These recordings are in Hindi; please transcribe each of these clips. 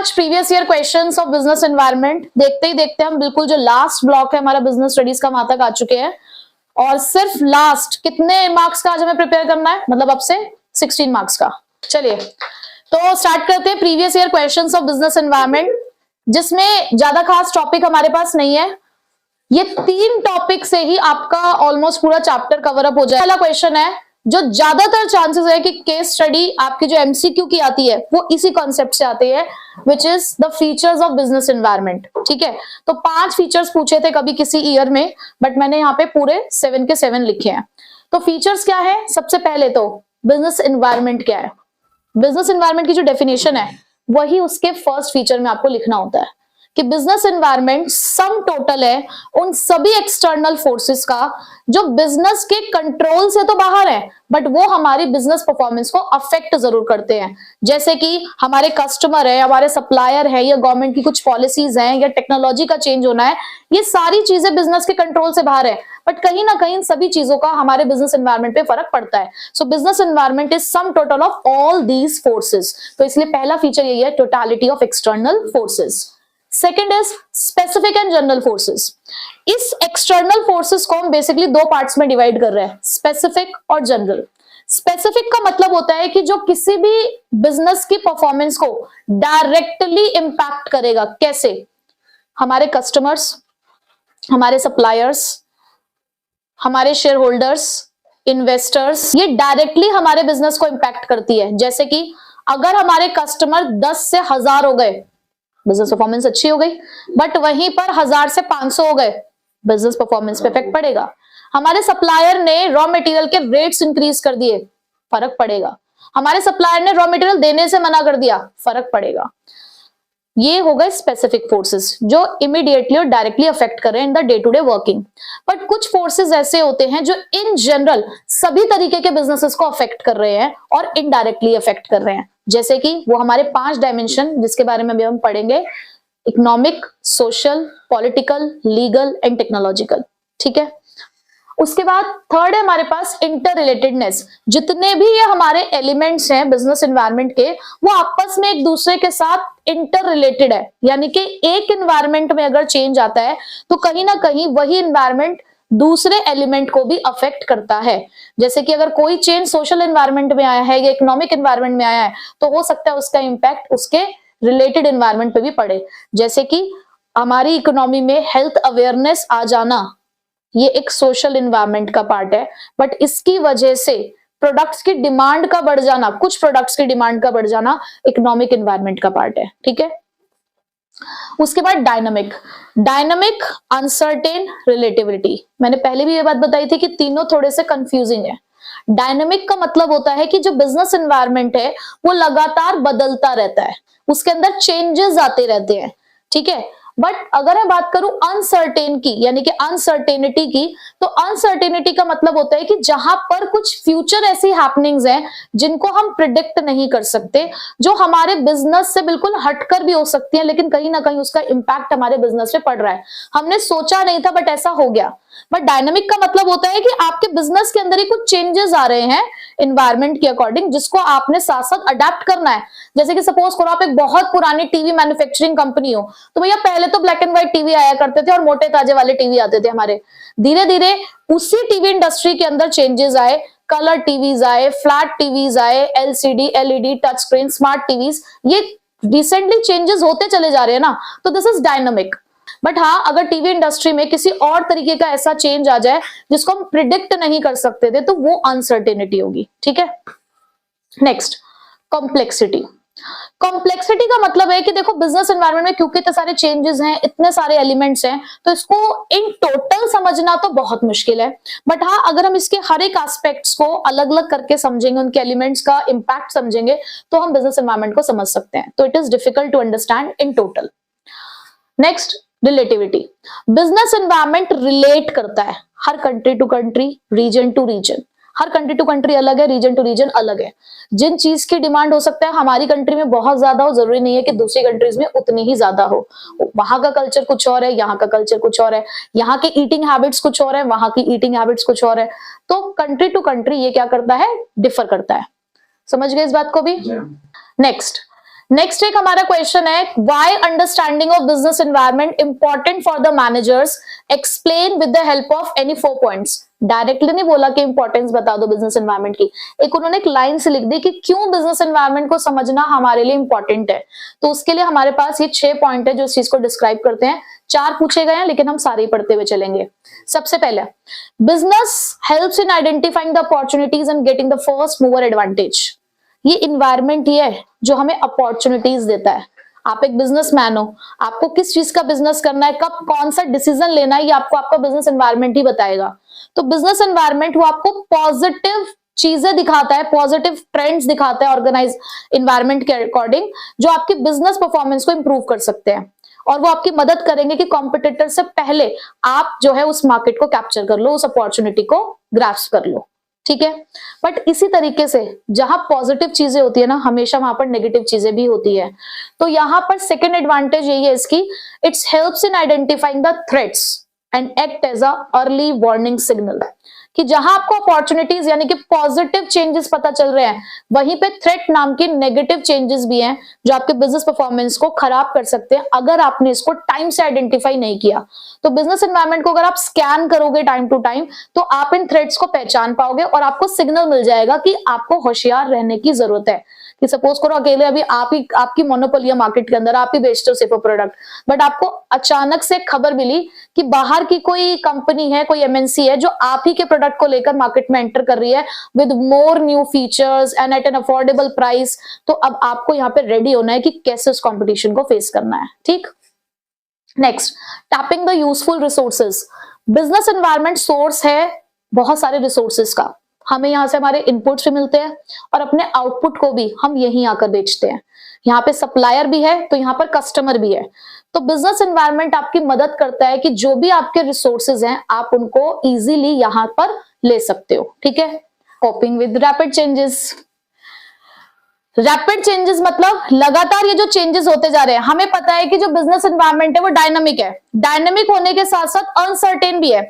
5 previous year questions of business environment देखते ही देखते हम बिल्कुल जो लास्ट ब्लॉक है हमारा बिजनेस स्टडीज का वहां तक आ चुके हैं। और सिर्फ लास्ट कितने मार्क्स का आज हमें प्रिपेयर करना है, मतलब अब से 16 मार्क्स का। चलिए तो स्टार्ट करते हैं previous year questions of business environment, जिसमें ज्यादा खास टॉपिक हमारे पास नहीं है। ये 3 टॉपिक से ही आपका ऑलमोस्ट पूरा चैप्टर कवर अप हो जाए। पहला क्वेश्चन है जो ज्यादातर चांसेस है कि केस स्टडी आपकी जो एमसीक्यू की आती है वो इसी कॉन्सेप्ट से आती है, which is the features of business environment. ठीक है, तो 5 फीचर्स पूछे थे कभी किसी ईयर में, बट मैंने यहाँ पे पूरे 7 के 7 लिखे हैं। तो फीचर्स क्या है, सबसे पहले तो बिजनेस एनवायरनमेंट क्या है। बिजनेस एनवायरनमेंट की जो डेफिनेशन है वही उसके फर्स्ट फीचर में आपको लिखना होता है कि बिजनेस एनवायरनमेंट सम टोटल है उन सभी एक्सटर्नल फोर्सेस का जो बिजनेस के कंट्रोल से तो बाहर है, बट वो हमारी बिजनेस परफॉर्मेंस को अफेक्ट जरूर करते हैं। जैसे कि हमारे कस्टमर है, हमारे सप्लायर है, या गवर्नमेंट की कुछ पॉलिसीज हैं, या टेक्नोलॉजी का चेंज होना है, ये सारी चीजें बिजनेस के कंट्रोल से बाहर है, बट कहीं ना कहीं इन सभी चीजों का हमारे बिजनेस एनवायरनमेंट पे फर्क पड़ता है। सो business environment is sum total of all these forces. तो इसलिए पहला फीचर यही है, totality of external forces. Second is specific and general forces. इस एक्सटर्नल फोर्सेस को हम बेसिकली 2 पार्ट्स में डिवाइड कर रहे हैं, स्पेसिफिक और जनरल। स्पेसिफिक का मतलब होता है कि जो किसी भी बिजनेस की परफॉर्मेंस को डायरेक्टली इंपैक्ट करेगा। कैसे? हमारे कस्टमर्स, हमारे सप्लायर्स, हमारे शेयर होल्डर्स, इन्वेस्टर्स, ये डायरेक्टली हमारे बिजनेस को इंपैक्ट करती है। जैसे कि अगर हमारे कस्टमर 10 से 1000 हो गए, बिजनेस परफॉर्मेंस अच्छी हो गई, बट वहीं पर 1000 से 500 हो गए, बिजनेस परफॉर्मेंस पे इफेक्ट पड़ेगा। हमारे सप्लायर ने रॉ मटेरियल के रेट्स इंक्रीज कर दिए, फर्क पड़ेगा। हमारे सप्लायर ने रॉ मटेरियल देने से मना कर दिया, फर्क पड़ेगा। ये हो गए स्पेसिफिक फोर्सेस जो इमीडिएटली और डायरेक्टली अफेक्ट कर रहे हैं in the day to day working. But कुछ फोर्सेस ऐसे होते हैं जो इन जनरल सभी तरीके के बिजनेसेस को अफेक्ट कर रहे हैं और इनडायरेक्टली अफेक्ट कर रहे हैं। जैसे कि वो हमारे 5 डायमेंशन जिसके बारे में अभी हम पढ़ेंगे, economic, social, political, legal and technological. ठीक है, उसके बाद थर्ड है हमारे पास इंटर रिलेटेडनेस। जितने भी ये हमारे एलिमेंट्स हैं बिजनेस एनवायरनमेंट के, वो आपस में एक दूसरे के साथ इंटर रिलेटेड है। यानी कि एक एनवायरनमेंट में अगर चेंज आता है तो कहीं ना कहीं वही एनवायरनमेंट दूसरे एलिमेंट को भी अफेक्ट करता है। जैसे कि अगर कोई चेंज सोशल एनवायरनमेंट में आया है या इकोनॉमिक एनवायरनमेंट में आया है, तो हो सकता है उसका इंपैक्ट उसके रिलेटेड एनवायरनमेंट पे भी पड़े। जैसे कि हमारी इकोनॉमी में हेल्थ अवेयरनेस आ जाना, ये एक सोशल एनवायरनमेंट का पार्ट है, बट इसकी वजह से प्रोडक्ट्स की डिमांड का बढ़ जाना, कुछ प्रोडक्ट्स की डिमांड का बढ़ जाना इकोनॉमिक एनवायरनमेंट का पार्ट है। ठीक है, उसके बाद डायनामिक, अनसर्टेन, रिलेटिविटी। मैंने पहले भी ये बात बताई थी कि तीनों थोड़े से कंफ्यूजिंग है। डायनामिक का मतलब होता है कि जो बिजनेस एनवायरनमेंट है वो लगातार बदलता रहता है, उसके अंदर चेंजेस आते रहते हैं। ठीक है, बट अगर मैं बात करूं अनसर्टेन की, यानी कि अनसर्टेनिटी की, तो अनसर्टेनिटी का मतलब होता है कि जहां पर कुछ फ्यूचर ऐसी हैपनिंग्स हैं जिनको हम प्रिडिक्ट नहीं कर सकते, जो हमारे बिजनेस से बिल्कुल हटकर भी हो सकती है, लेकिन कहीं ना कहीं उसका इंपैक्ट हमारे बिजनेस पे पड़ रहा है। हमने सोचा नहीं था बट ऐसा हो गया। बट डायनामिक का मतलब होता है कि आपके बिजनेस के अंदर ही कुछ चेंजेस आ रहे हैं एनवायरनमेंट के अकॉर्डिंग, जिसको आपने साथ साथ अडेप्ट करना है। जैसे कि सपोज करो आप एक बहुत पुरानी टीवी मैन्युफैक्चरिंग कंपनी हो, तो भैया पहले तो ब्लैक एंड व्हाइट टीवी आया करते थे और मोटे ताजे वाले टीवी आते थे हमारे। धीरे धीरे उसी टीवी इंडस्ट्री के अंदर चेंजेस आए, कलर टीवीज आए, फ्लैट टीवीज आए, LCD, LED, touch screen, smart TVs, ये रिसेंटली चेंजेस होते चले जा रहे हैं ना, तो दिस इज डायनामिक। बट हाँ, अगर टीवी इंडस्ट्री में किसी और तरीके का ऐसा चेंज आ जाए जिसको हम प्रिडिक्ट नहीं कर सकते थे, तो वो अनसर्टेनिटी होगी। ठीक है, नेक्स्ट कॉम्प्लेक्सिटी। कॉम्प्लेक्सिटी का मतलब है कि देखो बिजनेस एनवायरनमेंट में क्योंकि इतने सारे चेंजेस हैं, इतने सारे एलिमेंट्स हैं, तो इसको इन टोटल समझना तो बहुत मुश्किल है। बट हाँ, अगर हम इसके हर एक एस्पेक्ट्स को अलग अलग करके समझेंगे, उनके एलिमेंट्स का इंपैक्ट समझेंगे, तो हम बिजनेस एनवायरनमेंट को समझ सकते हैं। तो it is difficult to understand in total. Next, relativity. Business environment relate करता है हर country to country, region to region. हर कंट्री टू कंट्री अलग है, रीजन टू रीजन अलग है। जिन चीज की डिमांड हो सकता है हमारी कंट्री में बहुत ज्यादा हो, जरूरी नहीं है कि दूसरी कंट्रीज में उतनी ही ज्यादा हो। वहां का कल्चर कुछ और है, यहाँ का कल्चर कुछ और है, यहाँ के ईटिंग हैबिट्स कुछ और है, वहां की ईटिंग हैबिट्स कुछ और है। तो कंट्री टू कंट्री ये क्या करता है, डिफर करता है। समझ गए इस बात को भी? नेक्स्ट, नेक्स्ट एक हमारा क्वेश्चन है, why understanding of business environment important for the managers, explain with the help of any 4 points. Directly नहीं बोला कि इंपॉर्टेंस बता दो बिजनेस एनवायरनमेंट की, एक उन्होंने एक लाइन से लिख दी कि क्यों बिजनेस एनवायरनमेंट को समझना हमारे लिए इंपॉर्टेंट है। तो उसके लिए हमारे पास ये 6 पॉइंट है जो इस चीज को डिस्क्राइब करते हैं। 4 पूछे गए हैं लेकिन हम सारे ही पढ़ते हुए चलेंगे। सबसे पहले, business helps in identifying the opportunities and getting the first mover advantage. ये इन्वायरमेंट ही है जो हमें अपॉर्चुनिटीज देता है। आप एक बिजनेसमैन हो, आपको किस चीज का बिजनेस करना है, कब कौन सा डिसीजन लेना है, ये आपको आपका बिजनेस एनवायरनमेंट ही बताएगा। तो बिजनेस एनवायरनमेंट वो आपको पॉजिटिव चीजें दिखाता है, पॉजिटिव ट्रेंड्स दिखाता है ऑर्गेनाइज एनवायरनमेंट के अकॉर्डिंग, जो आपकी बिजनेस परफॉर्मेंस को इंप्रूव कर सकते हैं और वो आपकी मदद करेंगे कि कॉम्पिटिटर से पहले आप जो है उस मार्केट को कैप्चर कर लो, उस अपॉर्चुनिटी को ग्रास्प कर लो। ठीक है, बट इसी तरीके से जहां पॉजिटिव चीजें होती है ना, हमेशा वहां पर नेगेटिव चीजें भी होती है। तो यहां पर सेकेंड एडवांटेज यही है इसकी, it's helps in identifying the threats and act as a early warning signal. कि जहां आपको अपॉर्चुनिटीज यानी कि पॉजिटिव चेंजेस पता चल रहे हैं, वहीं पे थ्रेट नाम की नेगेटिव चेंजेस भी हैं जो आपके बिजनेस परफॉर्मेंस को खराब कर सकते हैं अगर आपने इसको टाइम से आइडेंटिफाई नहीं किया। तो बिजनेस एनवायरनमेंट को अगर आप स्कैन करोगे टाइम टू टाइम, तो आप इन थ्रेट्स को पहचान पाओगे और आपको सिग्नल मिल जाएगा कि आपको होशियार रहने की जरूरत है। कि सपोज करो अकेले अभी आपकी मोनोपोली है मार्केट के अंदर, आप ही बेचते हो सिर्फ प्रोडक्ट, बट आपको अचानक से खबर मिली कि बाहर की कोई कंपनी है, कोई एमएनसी है जो आप ही के प्रोडक्ट को लेकर मार्केट में एंटर कर रही है with more new features and at an affordable price. तो अब आपको यहाँ पे रेडी होना है कि कैसे उस कंपटीशन को फेस करना है। ठीक, next, tapping the useful resources. Business environment source है बहुत सारे रिसोर्सेज का, हमें यहाँ से हमारे इनपुट्स भी मिलते हैं और अपने आउटपुट को भी हम यहीं आकर बेचते हैं। यहाँ पे सप्लायर भी है तो यहाँ पर कस्टमर भी है। तो बिजनेस एनवायरनमेंट आपकी मदद करता है कि जो भी आपके रिसोर्सेज हैं आप उनको इजीली यहाँ पर ले सकते हो। ठीक है, coping with rapid changes. Rapid changes मतलब लगातार ये जो चेंजेस होते जा रहे हैं, हमें पता है कि जो बिजनेस एनवायरनमेंट है वो डायनामिक है, डायनामिक होने के साथ साथ अनसर्टेन भी है।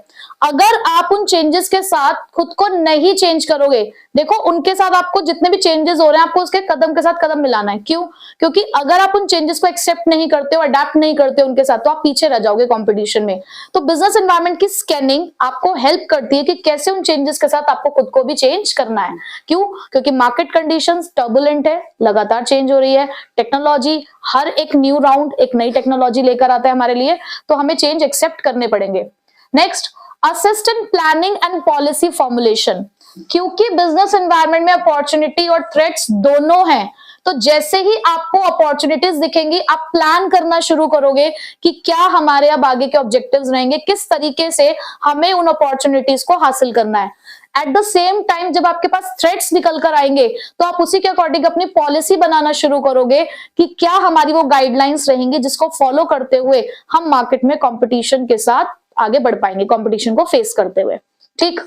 अगर आप उन चेंजेस के साथ खुद को नहीं चेंज करोगे, देखो उनके साथ आपको जितने भी चेंजेस हो रहे हैं आपको उसके कदम के साथ कदम मिलाना है। क्यों? क्योंकि अगर आप उन चेंजेस को एक्सेप्ट नहीं करते हो, अडेप्ट नहीं करते हो उनके साथ, तो आप पीछे रह जाओगे कंपटीशन में। तो बिजनेस एनवायरनमेंट की स्कैनिंग आपको हेल्प करती है कि कैसे उन चेंजेस के साथ आपको खुद को भी चेंज करना है। क्यों? क्योंकि मार्केट कंडीशंस टर्बुलेंट है, लगातार चेंज हो रही है, टेक्नोलॉजी हर एक न्यू राउंड एक नई टेक्नोलॉजी लेकर आता है हमारे लिए, तो हमें चेंज एक्सेप्ट करने पड़ेंगे। Next, assistant planning and policy formulation. क्योंकि बिजनेस एनवायरनमेंट में अपॉर्चुनिटी और थ्रेट्स दोनों हैं, तो जैसे ही आपको अपॉर्चुनिटीज दिखेंगी आप प्लान करना शुरू करोगे कि क्या हमारे अब आगे के ऑब्जेक्टिव्स रहेंगे, किस तरीके से हमें उन अपॉर्चुनिटीज को हासिल करना है। एट द सेम टाइम जब आपके पास थ्रेट्स निकल कर आएंगे तो आप उसी के अकॉर्डिंग अपनी पॉलिसी बनाना शुरू करोगे कि क्या हमारी वो गाइडलाइंस रहेंगी जिसको फॉलो करते हुए हम मार्केट में कंपटीशन के साथ आगे बढ़ पाएंगे, कंपटीशन को फेस करते हुए। ठीक,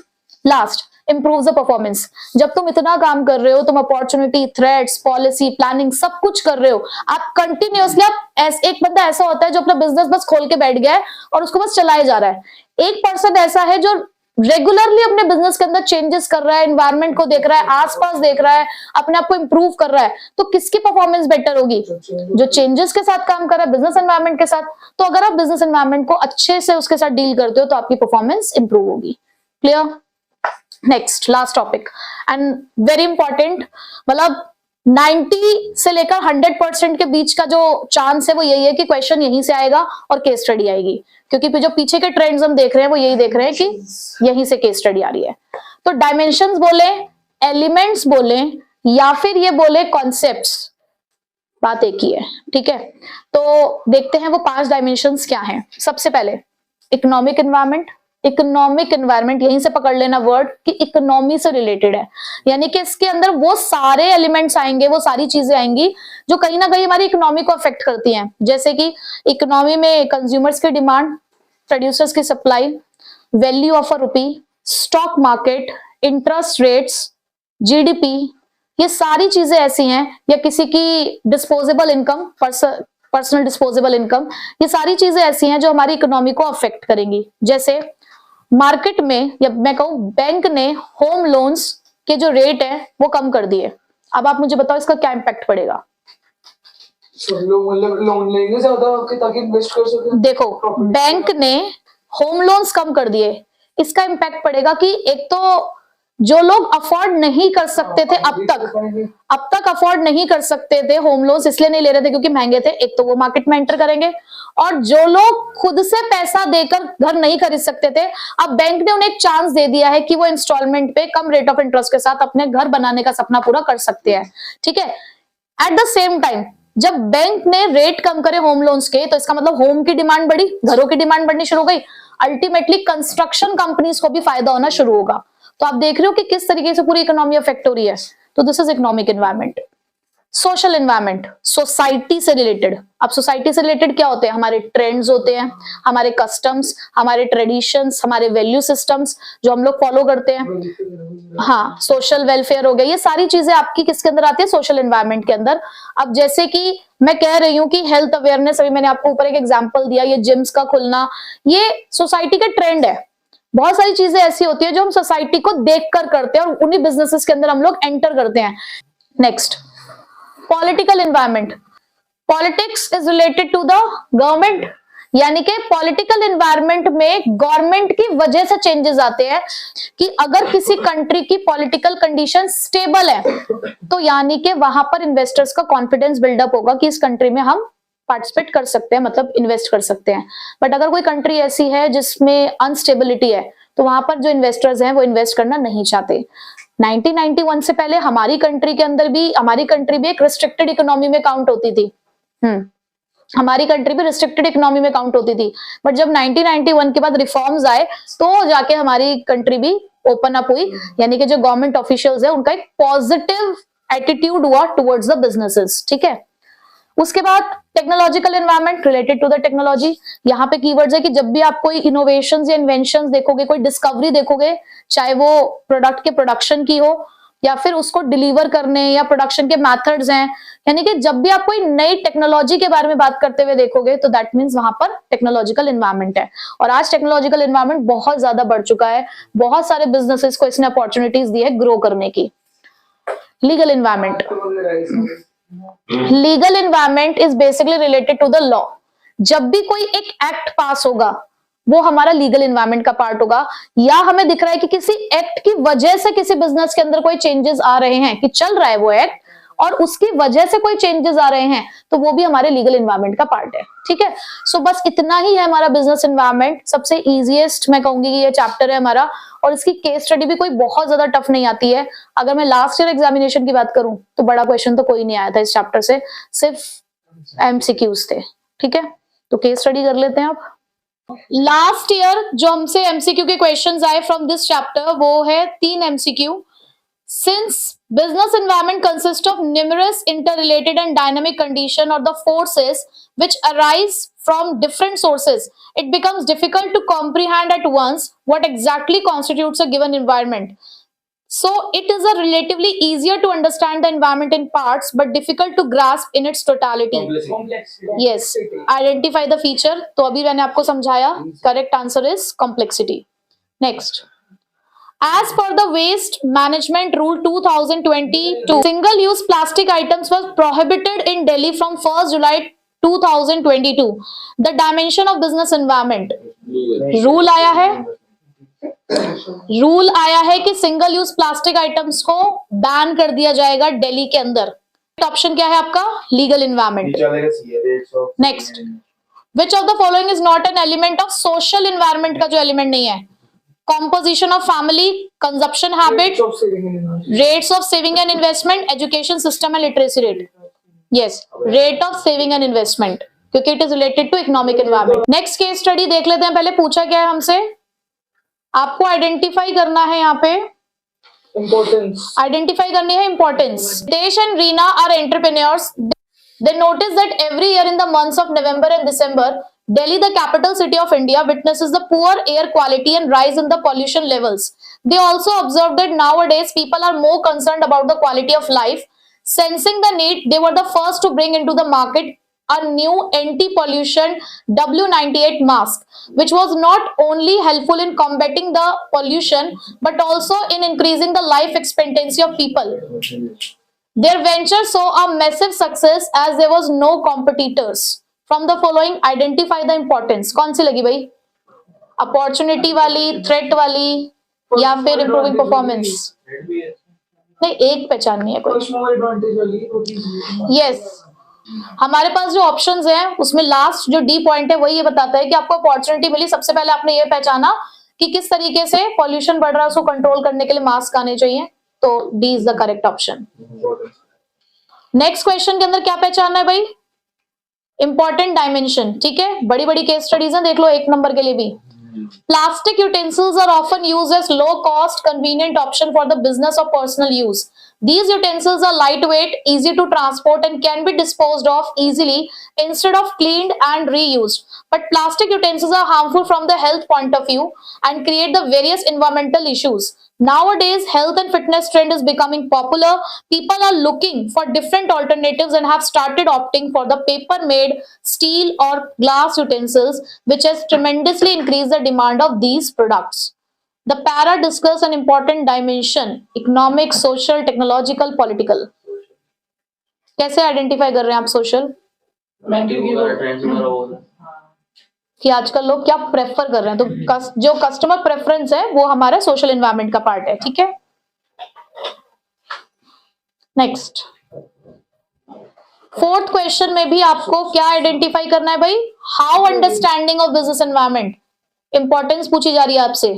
लास्ट, इंप्रूव द परफॉर्मेंस। जब तुम इतना काम कर रहे हो, तुम अपॉर्चुनिटी, थ्रेट्स, पॉलिसी, प्लानिंग सब कुछ कर रहे हो, आप कंटिन्यूअसली, एक बंदा ऐसा होता है जो अपना बिजनेस बस खोल के बैठ गया है और उसको बस चलाए जा रहा है। एक पर्सन ऐसा है जो रेगुलरली अपने बिजनेस के अंदर चेंजेस कर रहा है, एनवायरनमेंट को देख रहा है, आसपास देख रहा है, अपने आप को इंप्रूव कर रहा है। तो किसकी परफॉर्मेंस बेटर होगी? जो चेंजेस के साथ काम कर रहा है बिजनेस एनवायरनमेंट के साथ। तो अगर आप बिजनेस एनवायरनमेंट को अच्छे से उसके साथ डील करते हो तो आपकी परफॉर्मेंस इंप्रूव होगी। Clear? Next, last topic and very important, मतलब 90 से लेकर 100% के बीच का जो चांस है वो यही है कि क्वेश्चन यहीं से आएगा और केस स्टडी आएगी, क्योंकि जो पीछे के ट्रेंड्स हम देख रहे हैं वो यही देख रहे हैं कि यहीं से केस स्टडी आ रही है। तो डायमेंशंस बोले, एलिमेंट्स बोले या फिर ये बोले कॉन्सेप्ट्स, बात एक ही है। ठीक है, तो देखते हैं वो 5 डायमेंशंस क्या हैं। सबसे पहले इकोनॉमिक एनवायरनमेंट। इकोनॉमिक एनवायरनमेंट, यहीं से पकड़ लेना वर्ड कि इकोनॉमी से रिलेटेड है, यानी कि इसके अंदर वो सारे एलिमेंट्स आएंगे, वो सारी चीजें आएंगी जो कहीं ना कहीं हमारी इकोनॉमी को अफेक्ट करती हैं। जैसे कि इकोनॉमी में कंज्यूमर्स की डिमांड, प्रोड्यूसर्स की supply, value of a rupee, stock market, interest rates, GDP, ये सारी चीजें ऐसी हैं, या किसी की disposable income, personal disposable income, ये सारी चीजें ऐसी हैं जो हमारी इकोनॉमी को अफेक्ट करेंगी। जैसे मार्केट में, या मैं कहूं बैंक ने होम लोन्स के जो रेट है वो कम कर दिए। अब आप मुझे बताओ इसका क्या इंपैक्ट पड़ेगा? लोग मतलब लोन लेंगे ज्यादा कि ताकि इन्वेस्ट कर सके। देखो, बैंक ने होम लोन्स कम कर दिए, इसका इम्पैक्ट पड़ेगा कि एक तो जो लोग अफोर्ड नहीं कर सकते थे अब तक अफोर्ड नहीं कर सकते थे होम लोन्स, इसलिए नहीं ले रहे थे क्योंकि महंगे थे, एक तो वो मार्केट में एंटर करेंगे, और जो लोग खुद से पैसा देकर घर नहीं खरीद सकते थे, अब बैंक ने उन्हें एक चांस दे दिया है कि वो इंस्टॉलमेंट पे कम रेट ऑफ इंटरेस्ट के साथ अपने घर बनाने का सपना पूरा कर सकते हैं। ठीक है, एट द सेम टाइम जब बैंक ने रेट कम करे होम लोन्स के, तो इसका मतलब होम की डिमांड बढ़ी, घरों की डिमांड बढ़नी शुरू हो गई, अल्टीमेटली कंस्ट्रक्शन कंपनीज को भी फायदा होना शुरू होगा। तो आप देख रहे हो कि किस तरीके से पूरी इकोनॉमी अफेक्ट हो रही है। तो this is economic environment. Social environment, society से रिलेटेड। अब सोसाइटी से रिलेटेड क्या होते हैं? हमारे ट्रेंड्स होते हैं, हमारे कस्टम्स, हमारे ट्रेडिशंस, हमारे वैल्यू सिस्टम्स जो हम लोग फॉलो करते हैं। हाँ, सोशल वेलफेयर हो गया, ये सारी चीजें आपकी किसके अंदर आती है? सोशल एनवायरनमेंट के अंदर। अब जैसे कि मैं कह रही हूँ कि हेल्थ अवेयरनेस, अभी मैंने आपको ऊपर एक एग्जांपल दिया, ये जिम्स का खुलना, ये सोसाइटी का ट्रेंड है। बहुत सारी चीजें ऐसी होती है जो हम सोसाइटी को देखकर करते हैं और उन्हीं बिजनेसेस के अंदर हम लोग एंटर करते हैं। Next, political environment. Politics is related to the government, यानी कि पॉलिटिकल एनवायरनमेंट में गवर्नमेंट की वजह से चेंजेस आते हैं कि अगर किसी कंट्री की पॉलिटिकल कंडीशन स्टेबल है तो यानी कि वहां पर इन्वेस्टर्स का कॉन्फिडेंस बिल्डअप होगा कि इस कंट्री में हम पार्टिसिपेट कर सकते हैं, मतलब इन्वेस्ट कर सकते हैं। बट अगर कोई कंट्री ऐसी है जिसमें अनस्टेबिलिटी है तो वहां पर जो इन्वेस्टर्स हैं वो इन्वेस्ट करना नहीं चाहते। 1991 से पहले हमारी कंट्री भी एक रिस्ट्रिक्टेड इकोनॉमी में काउंट होती थी। हमारी कंट्री भी रिस्ट्रिक्टेड इकोनॉमी में काउंट होती थी, बट जब 1991 के बाद रिफॉर्म्स आए तो जाके हमारी कंट्री भी ओपन अप हुई, यानी कि जो गवर्नमेंट ऑफिशियल्स है उनका एक पॉजिटिव एटीट्यूड हुआ टुवर्ड्स द बिजनेसेस। ठीक है, उसके बाद technological environment, related to the technology. यहाँ पे कीवर्ड्स है कि जब भी आप कोई इनोवेशंस या इन्वेंशंस देखोगे, कोई डिस्कवरी देखोगे, चाहे वो प्रोडक्ट के प्रोडक्शन की हो या फिर उसको डिलीवर करने या प्रोडक्शन के मेथड्स हैं, यानी कि जब भी आप कोई नई टेक्नोलॉजी के बारे में बात करते हुए देखोगे तो दैट मीन्स वहां पर टेक्नोलॉजिकल एनवायरनमेंट है। और आज टेक्नोलॉजिकल एनवायरनमेंट बहुत ज्यादा बढ़ चुका है, बहुत सारे बिजनेसेस को इसने अपॉर्चुनिटीज दी है ग्रो करने की। Legal environment, legal environment is basically related to the law. जब भी कोई एक एक्ट पास होगा वो हमारा लीगल एनवायरनमेंट का पार्ट होगा, या हमें दिख रहा है कि किसी एक्ट की वजह से किसी बिजनेस के अंदर कोई चेंजेस आ रहे हैं, कि चल रहा है वो एक्ट और उसकी वजह से कोई चेंजेस आ रहे हैं, तो वो भी हमारे लीगल एनवायरनमेंट का पार्ट है। ठीक है, सो बस इतना ही है हमारा बिजनेस एनवायरनमेंट। सबसे इजीएस्ट मैं कहूंगी कि ये चैप्टर है हमारा, और इसकी केस स्टडी भी कोई बहुत ज्यादा टफ नहीं आती है। अगर मैं लास्ट ईयर एग्जामिनेशन की बात करूं तो बड़ा क्वेश्चन तो कोई नहीं आया था इस चैप्टर से, सिर्फ एमसीक्यूज थे। ठीक है, तो केस स्टडी कर लेते हैं आप। लास्ट ईयर जो हमसे एमसीक्यू के क्वेश्चंस आए फ्रॉम दिस चैप्टर वो है 3 MCQ. Since business environment consists of numerous interrelated and dynamic conditions or the forces which arise from different sources, it becomes difficult to comprehend at once what exactly constitutes a given environment. So it is a relatively easier to understand the environment in parts but difficult to grasp in its totality. Yes, identify the feature. तो अभी मैंने आपको समझाया, correct answer is complexity. Next. As per the Waste Management Rule 2022, single-use plastic items was prohibited in Delhi from 1st July 2022. The dimension of business environment. Rule आया है कि सिंगल यूज प्लास्टिक आइटम्स को बैन कर दिया जाएगा दिल्ली के अंदर। ऑप्शन क्या है आपका? Legal environment. Next, which of the following is not an element of social environment का जो एलिमेंट नहीं है? Composition of family, consumption habit, rates of saving and investment, education system and literacy rate. Yes, rate of saving and investment, क्योंकि it is related to economic environment. Next case study देख लेते हैं। पहले पूछा क्या है हमसे, आपको आइडेंटिफाई करना है यहाँ पे इम्पोर्टेंस, आइडेंटिफाई करनी है importance. Desh and Reena are entrepreneurs. They notice that every year in the months of November and December, Delhi, the capital city of India, witnesses the poor air quality and rise in the pollution levels. They also observe that nowadays people are more concerned about the quality of life. Sensing the need, they were the first to bring into the market a new anti-pollution W98 mask, which was not only helpful in combating the pollution, but also in increasing the life expectancy of people. Their venture saw a massive success as there was no competitors. From the following, identify the importance. कौन सी लगी भाई? अपॉर्चुनिटी वाली, थ्रेट वाली, या फिर इंप्रूविंग परफॉर्मेंस? नहीं, एक पहचाननी है कोई। फर्स्ट मूवर एडवांटेज वाली। यस, हमारे पास जो ऑप्शंस हैं उसमें लास्ट जो डी पॉइंट है वही ये बताता है कि आपको अपॉर्चुनिटी मिली। सबसे पहले आपने ये पहचाना कि किस तरीके से पॉल्यूशन बढ़ रहा है, उसको कंट्रोल करने के लिए मास्क आने चाहिए, तो D is the correct option. Next question के अंदर क्या पहचानना है भाई? Important dimension. ठीक है, बड़ी बड़ी केस स्टडीज हैं, देख लो 1 नंबर के लिए भी। Plastic utensils are often used as low-cost, convenient option for the business or personal use. These utensils are lightweight, easy to transport, and can be disposed of easily instead of cleaned and reused. But plastic utensils are harmful from the health point of view and create the various environmental issues. Nowadays, health and fitness trend is becoming popular. People are looking for different alternatives and have started opting for the paper-made steel or glass utensils, which has tremendously increased the demand of these products. The para discuss an important dimension: economic, social, technological, political. कैसे आइडेंटिफाई कर रहे हैं आप सोशल? कि आजकल लोग क्या प्रेफर कर रहे हैं, तो जो कस्टमर प्रेफरेंस है वो हमारा सोशल एनवायरनमेंट का पार्ट है। ठीक है, नेक्स्ट 4th क्वेश्चन में भी आपको क्या आइडेंटिफाई करना है भाई? How understanding of business environment, importance पूछी जा रही है आपसे।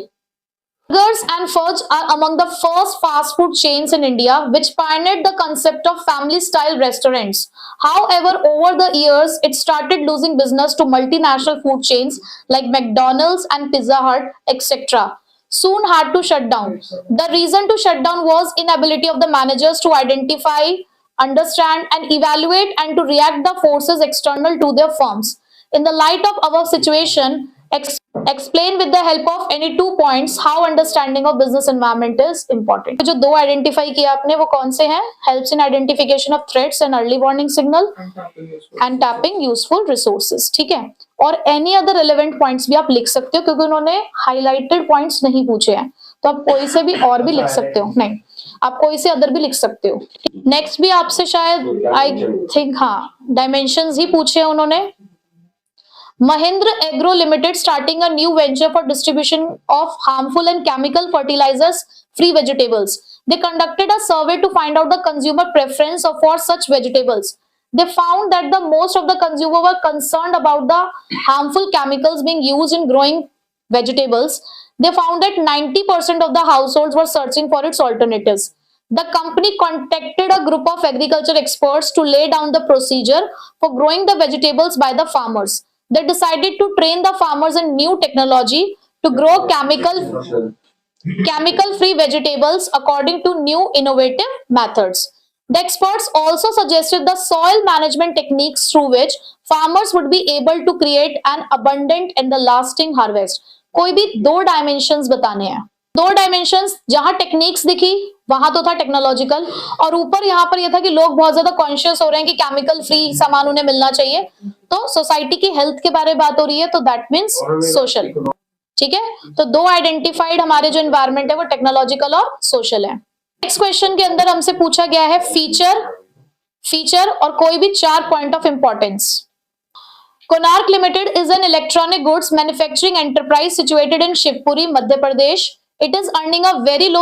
Burgers and Fudge are among the first fast food chains in India, which pioneered the concept of family-style restaurants. However, over the years, it started losing business to multinational food chains like McDonald's and Pizza Hut, etc. Soon had to shut down. The reason to shut down was inability of the managers to identify, understand, and evaluate and to react the forces external to their firms. In the light of our situation, explain with the help of any 2 points how understanding of business environment is important. जो 2 आइडेंटिफाई किया आपने वो कौन से हैं? Helps in identification of threats and early warning signal and tapping useful resources. ठीक है, और any other relevant points भी आप लिख सकते हो क्योंकि उन्होंने highlighted points नहीं पूछे हैं, तो आप कोई से भी और भी लिख सकते हो। नहीं, आप कोई से अदर भी लिख सकते हो। नेक्स्ट भी आपसे शायद आई थिंक हाँ डायमेंशंस ही पूछे हैं उन्होंने। Mahindra Agro Limited starting a new venture for distribution of harmful and chemical fertilizers free vegetables. They conducted a survey to find out the consumer preference for such vegetables. They found that the most of the consumers were concerned about the harmful chemicals being used in growing vegetables. They found that 90% of the households were searching for its alternatives. The company contacted a group of agriculture experts to lay down the procedure for growing the vegetables by the farmers. They decided to train the farmers in new technology to grow chemical-free vegetables according to new innovative methods. The experts also suggested the soil management techniques through which farmers would be able to create an abundant and the lasting harvest. कोई भी 2 डायमेंशंस बताने हैं। 2 डायमेंशंस, जहां टेक्निक्स दिखी वहां तो था टेक्नोलॉजिकल, और ऊपर यहाँ पर यह था कि लोग बहुत ज्यादा कॉन्शियस हो रहे हैं कि केमिकल फ्री सामान उन्हें मिलना चाहिए, तो सोसाइटी की हेल्थ के बारे में बात हो रही है, तो दैट मीन्स सोशल। ठीक है, तो 2 आइडेंटिफाइड हमारे जो एनवायरमेंट है वो टेक्नोलॉजिकल और सोशल है। नेक्स्ट क्वेश्चन के अंदर हमसे पूछा गया है फीचर और कोई भी 4 point of importance. Konark limited is an electronic goods manufacturing enterprise situated in Shivpuri, Madhya Pradesh. It is earning a very low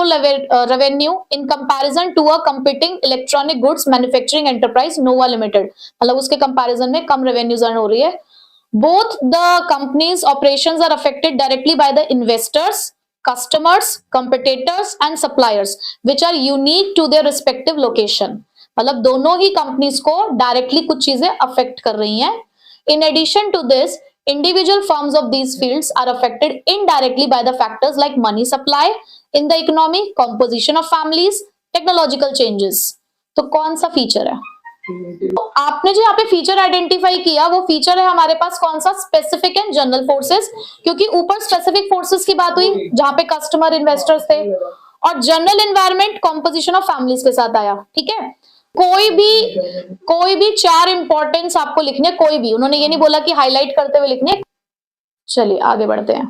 revenue in comparison to a competing electronic goods manufacturing enterprise Nova Limited. मतलब उसके comparison में कम revenues earn हो रही है. Both the companies' operations are affected directly by the investors, customers, competitors, and suppliers, which are unique to their respective location. मतलब दोनों ही companies को directly कुछ चीजें affect कर रही हैं. In addition to this, individual firms of these fields are affected indirectly by the factors like money supply in the economy, composition of families, technological changes. तो कौन सा फीचर है? तो आपने जो यहाँ पे फीचर आइडेंटिफाई किया वो फीचर है हमारे पास कौन सा? स्पेसिफिक एंड जनरल फोर्सेस, क्योंकि ऊपर स्पेसिफिक फोर्सेस की बात हुई जहां पे कस्टमर इन्वेस्टर्स थे, और general environment composition of families के साथ आया। ठीक है, कोई भी 4 इंपॉर्टेंस आपको लिखने, कोई भी, उन्होंने ये नहीं बोला कि हाईलाइट करते हुए लिखने। चलिए आगे बढ़ते हैं।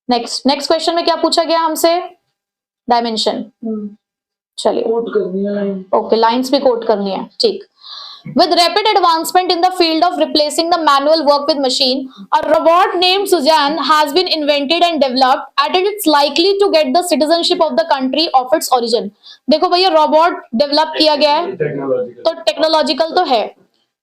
नेक्स्ट क्वेश्चन में क्या पूछा गया हमसे? डायमेंशन। चलिए कोट करनी है लाइन। ओके, लाइंस भी कोट करनी है, ठीक। With rapid advancement in the field of replacing the manual work with machine, a robot named Suzanne has been invented and developed, and it's likely to get the citizenship of the country of its origin. देखो भैया, रोबोट डेवलप किया गया है तो टेक्नोलॉजिकल तो है.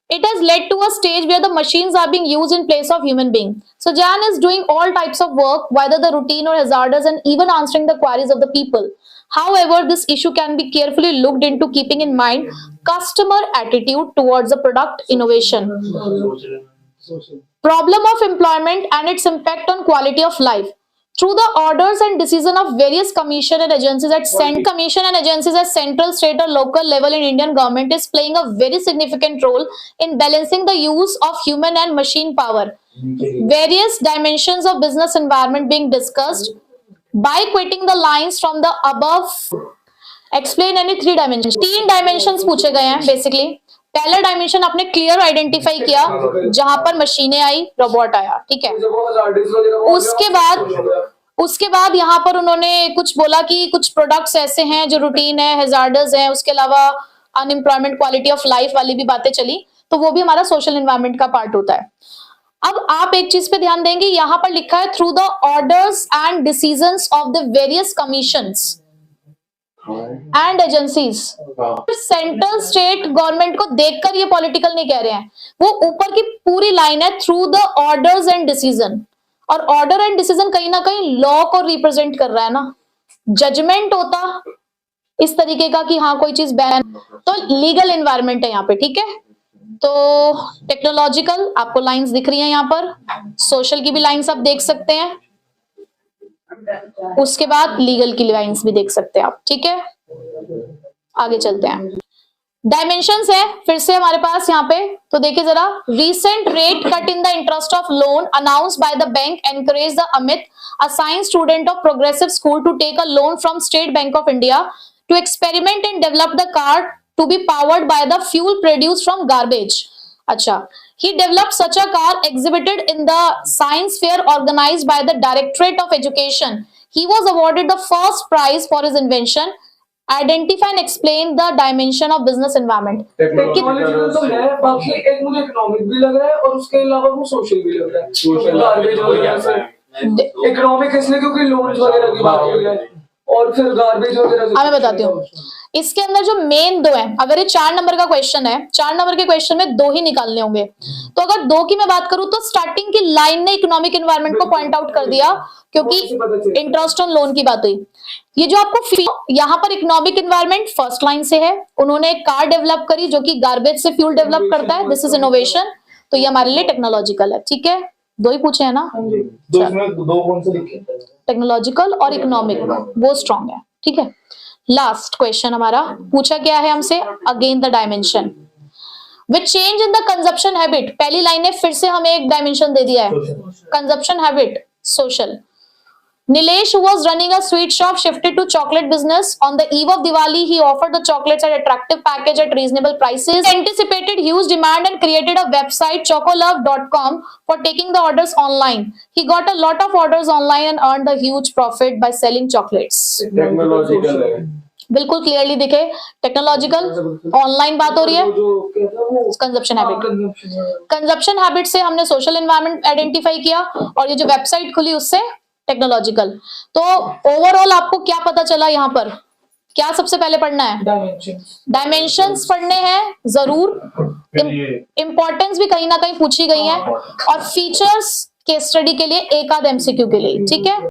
It has led to a stage where the machines are being used in place of human being. Suzanne is doing all types of work, whether the routine or hazardous, and even answering the queries of the people. However, this issue can be carefully looked into, keeping in mind customer attitude towards the product innovation, problem of employment and its impact on quality of life. Through the orders and decision of various commission and agencies at central, state or local level in Indian government is playing a very significant role in balancing the use of human and machine power. Various dimensions of business environment being discussed. By quoting the lines from the above, explain any 3 dimensions. 3 dimensions पूछे गए हैं बेसिकली. पहला डायमेंशन आपने क्लियर आइडेंटिफाई किया जहां पर मशीनें आई, रोबोट आया, ठीक है. उसके बाद यहाँ पर उन्होंने कुछ बोला कि कुछ प्रोडक्ट्स ऐसे हैं जो रूटीन है, हैजार्डस है, उसके अलावा अनएम्प्लॉयमेंट, क्वालिटी ऑफ लाइफ वाली भी बातें चली, तो वो भी हमारा सोशल एनवायरनमेंट का पार्ट होता है. अब आप एक चीज पे ध्यान देंगे, यहां पर लिखा है through the orders and decisions of the various commissions and agencies. Central state government को देखकर ये पॉलिटिकल नहीं कह रहे हैं, वो ऊपर की पूरी लाइन है through the orders and decision. और ऑर्डर एंड डिसीजन कहीं ना कहीं लॉ को रिप्रेजेंट कर रहा है ना. जजमेंट होता इस तरीके का कि हाँ कोई चीज बैन, तो लीगल एनवायरनमेंट है यहाँ पे, ठीक है. तो टेक्नोलॉजिकल आपको लाइंस दिख रही हैं यहाँ पर, सोशल की भी लाइंस आप देख सकते हैं, उसके बाद लीगल की लाइंस भी देख सकते हैं आप, ठीक है. आगे चलते हैं. डायमेंशंस है फिर से हमारे पास यहाँ पे, तो देखिए जरा. Recent rate cut in the interest of loan announced by the bank encourage the Amit, a science student of progressive school, to take a loan from State Bank of India to experiment and develop the car to be powered by the fuel produced from garbage. अच्छा, he developed such a car exhibited in the science fair organized by the Directorate of Education. He was awarded the first prize for his invention. Identify and explain the dimension of business environment. Technological तो है, बाकी एक मुझे इकोनॉमिक भी लग रहा है और उसके अलावा वो सोशल भी लग रहा है. गार्बेज वगैरह से इकोनॉमिक इसलिए क्योंकि लोन्स वगैरह की बात हो है, और फिर गार्बेज वगैरह. मैं बताती हूँ. इसके अंदर जो मेन 2 है, अगर ये 4 नंबर का क्वेश्चन है, 4 नंबर के क्वेश्चन में 2 ही निकालने होंगे. तो अगर 2 की मैं बात करूं तो स्टार्टिंग की लाइन ने इकोनॉमिक एनवायरनमेंट को पॉइंट आउट कर दिया क्योंकि इंटरेस्ट ऑन लोन की बात हुई. ये जो आपको यहाँ पर इकोनॉमिक एनवायरनमेंट फर्स्ट लाइन से है, उन्होंने एक कार डेवलप करी जो कि गार्बेज से फ्यूल डेवलप करता है, दिस इज इनोवेशन. तो ये हमारे लिए टेक्नोलॉजिकल है, ठीक है. 2 ही पूछे है ना, 2 कौन से लिखे? टेक्नोलॉजिकल और इकोनॉमिक, वो स्ट्रॉन्ग है, ठीक है. लास्ट क्वेश्चन हमारा पूछा क्या है हमसे, again the dimension with change in the consumption habit. पहली लाइन ने फिर से हमें एक डायमेंशन दे दिया है, consumption habit, social. Nilesh, who was running a sweet shop, shifted to chocolate business. On the eve of Diwali, he offered the chocolates at attractive package at reasonable prices. He anticipated huge demand and created a website, chocolove.com, for taking the orders online. He got a lot of orders online and earned a huge profit by selling chocolates. Technological है, बिल्कुल क्लियरली दिखे. टेक्नोलॉजिकल, ऑनलाइन बात हो रही है. कंजप्शन हैबिट, कंजप्शन हैबिट से हमने सोशल एनवायरनमेंट आइडेंटिफाई किया, और ये जो वेबसाइट खुली उससे टेक्नोलॉजिकल. तो ओवरऑल आपको क्या पता चला, यहाँ पर क्या सबसे पहले पढ़ना है? डायमेंशंस पढ़ने हैं जरूर. इंपॉर्टेंस भी कहीं ना कहीं पूछी गई है, और फीचर्स केस स्टडी के लिए एक आध MCQ के लिए, ठीक है.